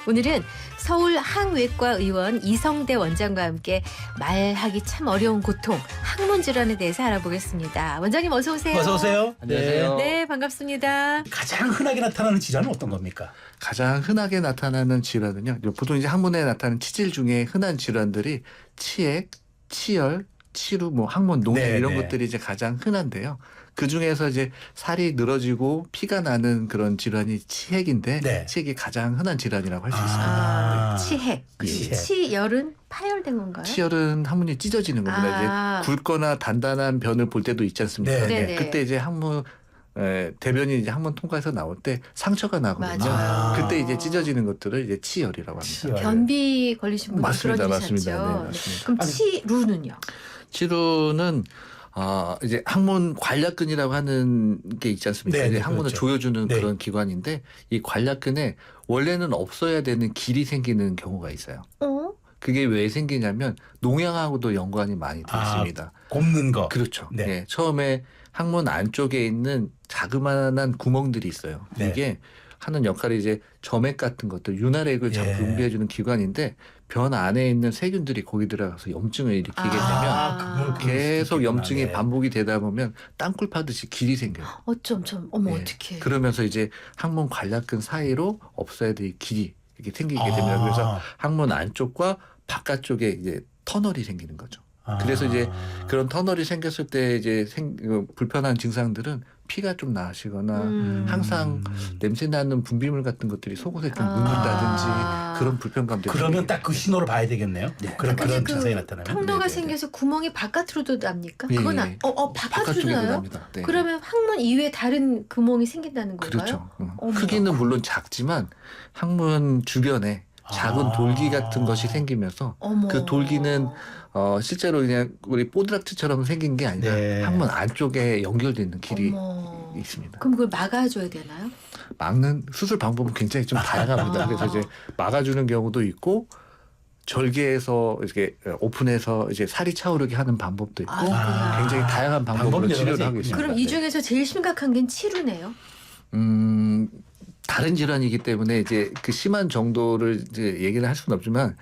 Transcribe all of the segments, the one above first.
오늘은 서울 항외과 의원 이성대 원장과 함께 말하기 참 어려운 고통, 항문 질환에 대해서 알아보겠습니다. 원장님 어서 오세요. 어서 오세요. 안녕하세요. 네, 반갑습니다. 가장 흔하게 나타나는 질환은 어떤 겁니까? 가장 흔하게 나타나는 질환은요. 보통 이제 항문에 나타나는 치질 중에 흔한 질환들이 치액, 치열, 치루, 항문 농약 네, 이런 네. 것들이 이제 가장 흔한데요. 그 중에서 이제 살이 늘어지고 피가 나는 그런 질환이 치액인데 네. 치액이 가장 흔한 질환이라고 할 수 있습니다. 아, 치핵. 치핵. 치열은 파열된 건가요? 치열은 항문이 찢어지는 겁니다. 이제 굵거나 단단한 변을 볼 때도 있지 않습니까? 네, 네. 그때 이제 항문 대변이 이제 항문 통과해서 나올 때 상처가 나거든요. 맞아요. 그때 이제 찢어지는 것들을 이제 치열이라고 합니다. 치열. 변비 걸리신 분들 맞습니다, 그런 맞습니다. 일이셨죠. 네, 맞습니다. 그럼 아니, 치루는요? 치루는 이제 항문 관략근이라고 하는 게 있지 않습니까? 네, 이제 네, 항문을 그렇죠. 조여주는 네. 그런 기관인데 이 관략근에 원래는 없어야 되는 길이 생기는 경우가 있어요. 그게 왜 생기냐면 농양하고도 연관이 많이 돼 있습니다. 곱는 거. 그렇죠. 네. 네, 처음에 항문 안쪽에 있는 자그마한 구멍들이 있어요. 네. 이게 하는 역할이 이제 점액 같은 것들, 윤활액을 예. 분비해주는 기관인데 변 안에 있는 세균들이 거기 들어가서 염증을 일으키게 되면 아. 그걸 계속 염증이 네. 반복이 되다 보면 땅굴 파듯이 길이 생겨요. 어쩜 어머 네. 어떡해. 그러면서 이제 항문 관략근 사이로 없어야 될 길이 이렇게 생기게 됩니다. 그래서 항문 안쪽과 바깥쪽에 이제 터널이 생기는 거죠. 그래서 이제 그런 터널이 생겼을 때 이제 불편한 증상들은 피가 좀 나시거나 항상 냄새 나는 분비물 같은 것들이 속옷에 좀 묻는다든지 그런 불편감들이 그러면 생깁니다. 딱 그 신호를 봐야 되겠네요. 네. 그런 근데 증상이 나타나면. 통로가 네네네. 생겨서 구멍이 바깥으로도 납니까? 예, 그건 예. 바깥으로 바깥쪽에도 나요? 납니다. 네. 그러면 항문 이외에 다른 구멍이 생긴다는 건가요? 그렇죠. 어머. 크기는 물론 작지만 항문 주변에 작은 돌기 같은 것이 생기면서 어머. 그 돌기는 실제로 그냥 우리 뽀드락지처럼 생긴 게 아니라 네. 항문 안쪽에 연결되어 있는 길이 어머. 있습니다. 그럼 그걸 막아줘야 되나요? 막는 수술 방법은 굉장히 좀 다양합니다. 그래서 이제 막아주는 경우도 있고 절개해서 이렇게 오픈해서 이제 살이 차오르게 하는 방법도 있고 아이고야. 굉장히 다양한 방법으로 방법이 여러 치료를 가지 하고 있군요. 있습니다. 그럼 이 네. 중에서 제일 심각한 게 치루네요. 다른 질환이기 때문에 이제 그 심한 정도를 이제 얘기를 할 수는 없지만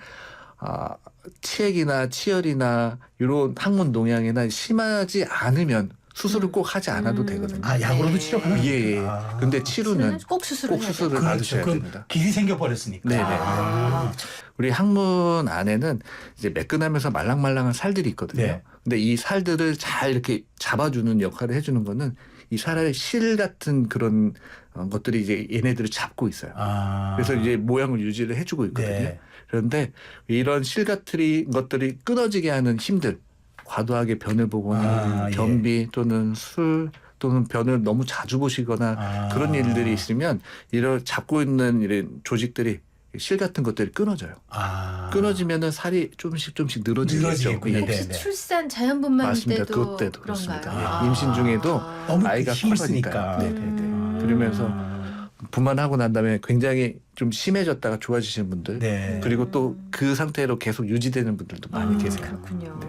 치액이나 치열이나 이런 항문 농양이나 심하지 않으면 수술을 꼭 하지 않아도 되거든요. 약으로도 네. 치료가 가능합니까? 예. 근데 치료는 꼭 수술을 꼭 해야 수술을 돼요. 받으셔야 그럼 됩니다. 길이 생겨버렸으니까. 네네. 아. 우리 항문 안에는 이제 매끈하면서 말랑말랑한 살들이 있거든요. 네. 근데 이 살들을 잘 이렇게 잡아주는 역할을 해주는 거는 이 살의 실 같은 그런 것들이 이제 얘네들을 잡고 있어요. 그래서 이제 모양을 유지를 해주고 있거든요. 네. 그런데 이런 실 같은 것들이 끊어지게 하는 힘들, 과도하게 변을 보거나 예. 변비 또는 술 또는 변을 너무 자주 보시거나 그런 일들이 있으면 이런 잡고 있는 이런 조직들이 실 같은 것들이 끊어져요. 끊어지면은 살이 조금씩 늘어지겠죠. 늘어지겠군요. 예. 네. 혹시 출산 자연분만 맞습니다. 때도 그때도 그런가요? 그렇습니다. 예. 임신 중에도 너무 아이가 힘을 커가니까. 쓰니까. 네네네. 그러면서 분만하고 난 다음에 굉장히 좀 심해졌다가 좋아지시는 분들 네. 그리고 또 그 상태로 계속 유지되는 분들도 많이 계세요. 그렇군요. 네.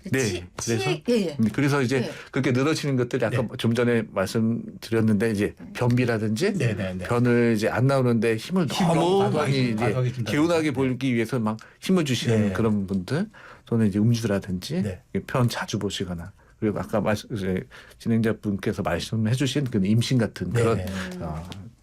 그래서 예. 그래서 이제 네. 그렇게 늘어지는 것들이 아까 네. 좀 전에 말씀드렸는데 이제 변비라든지 네네네. 변을 이제 안 나오는데 힘을 힘을 너무 과도하게 많이 이제 과도하게 준다든지. 개운하게 보이기 위해서 막 힘을 주시는 네. 그런 분들 또는 이제 음주라든지 네. 편 자주 보시거나 그리고 아까 이제 진행자분께서 말씀해주신 그 임신 같은 그런 네.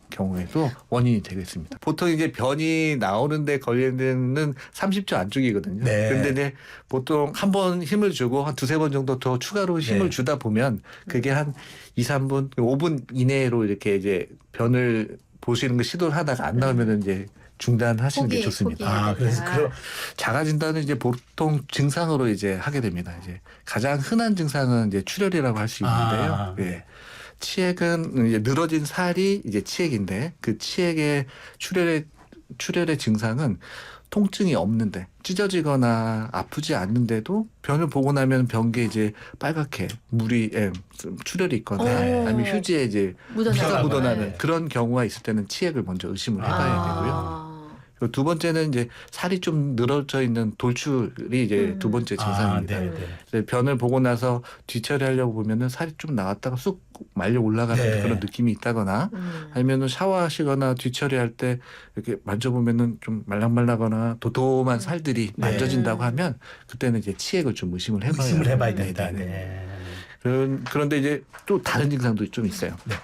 경우에도 원인이 되겠습니다. 보통 이제 변이 나오는데 걸리는 30초 안쪽이거든요. 네. 근데 이제 보통 한 번 힘을 주고 한 두세 번 정도 더 추가로 힘을 네. 주다 보면 그게 한 2, 3분, 5분 이내로 이렇게 이제 변을 보시는 거 시도를 하다가 안 나오면 이제 중단하시는 게 좋습니다. 그래서 자가 진단은 이제 보통 증상으로 이제 하게 됩니다. 이제 가장 흔한 증상은 이제 출혈이라고 할 수 있는데요. 예. 치액은 이제 늘어진 살이 이제 치액인데 그 치액의 출혈의 증상은 통증이 없는데 찢어지거나 아프지 않는데도 변을 보고 나면 변기에 이제 빨갛게 물이 출혈이 있거나 아니면 휴지에 이제 피가 묻어나는 네. 그런 경우가 있을 때는 치액을 먼저 의심을 해봐야 되고요. 그리고 두 번째는 이제 살이 좀 늘어져 있는 돌출이 이제 두 번째 증상입니다. 네, 네. 그래서 변을 보고 나서 뒤처리하려고 보면은 살이 좀 나왔다가 쑥 말려 올라가는 네. 그런 느낌이 있다거나 아니면은 샤워하시거나 뒤처리할 때 이렇게 만져보면은 좀 말랑말랑하거나 도톰한 살들이 네. 만져진다고 하면 그때는 이제 치액을 좀 의심을 해봐야 의심을 해봐야 네, 된다. 네, 네. 네. 그런데 이제 또 다른 증상도 좀 있어요. 네.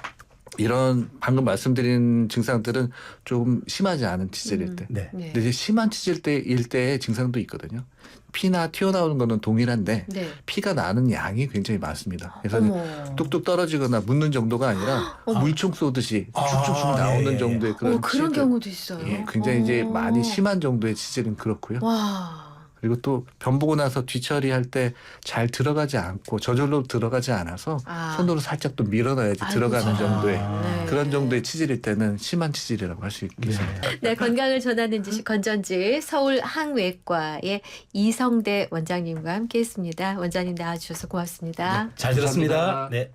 이런 방금 말씀드린 증상들은 조금 심하지 않은 치질일 때. 네. 네. 근데 이제 심한 치질일 때의 증상도 있거든요. 피나 튀어나오는 거는 동일한데 네. 피가 나는 양이 굉장히 많습니다. 그래서 어머. 뚝뚝 떨어지거나 묻는 정도가 아니라 물총 쏘듯이 쭉쭉쭉 나오는 예. 정도의 그런 그런 치질. 경우도 있어요. 예, 굉장히 이제 어. 많이 심한 정도의 치질은 그렇고요. 와. 그리고 또 변 보고 나서 뒤처리할 때 잘 들어가지 않고 저절로 들어가지 않아서 손으로 살짝 또 밀어넣어야지 아이고, 들어가는 참. 정도의 네. 그런 정도의 치질일 때는 심한 치질이라고 할 수 있겠습니다. 네, 건강을 전하는 지식 건전지 서울 항외과의 이성대 원장님과 함께했습니다. 원장님 나와주셔서 고맙습니다. 잘 들었습니다. 감사합니다. 네.